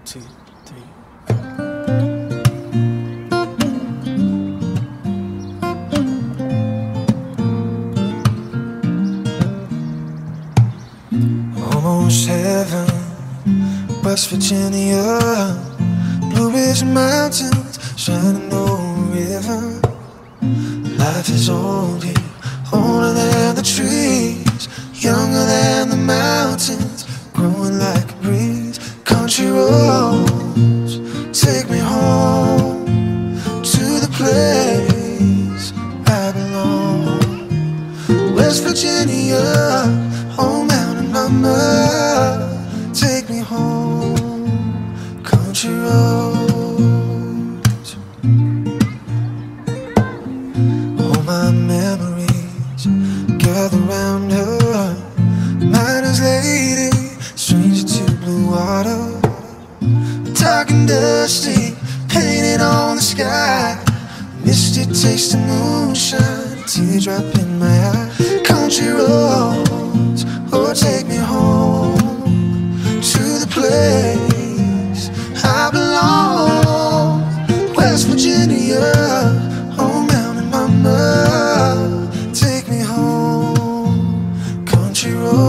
2, 3. Almost heaven, West Virginia, Blue Ridge Mountains, shining over river. Life is old here, older than the trees, younger than the mountains, growing like a breeze. Country roads, take me home to the place I belong. West Virginia, homebound mama, take me home. Country roads, all my memories gather round her. Miner's lady, stranger to blue water, dark and dusty, painted on the sky. Misty taste of moonshine, teardrop in my eye. Country roads, oh take me home to the place I belong. West Virginia, home mountain mama, take me home. Country roads,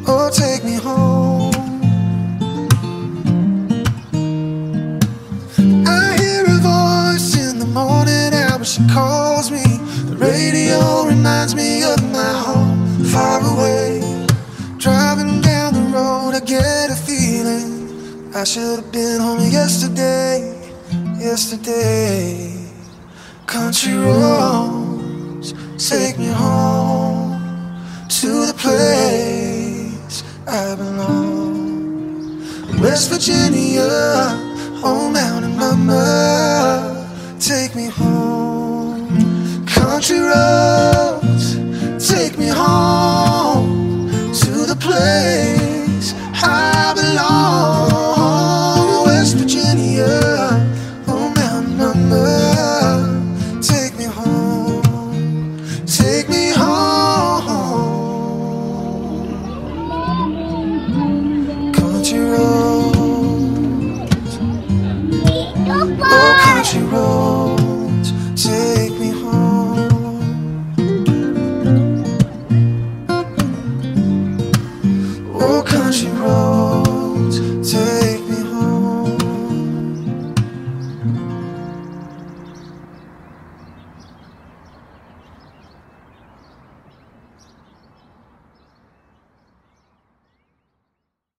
oh take me home. I hear a voice in the morning hour, she calls me. The radio reminds me of my home far away. Driving down the road I get a feeling I should have been home yesterday, yesterday. Country roads, take me home to the place I belong. West Virginia, home mountain mama, take me home. Country roads, take me home.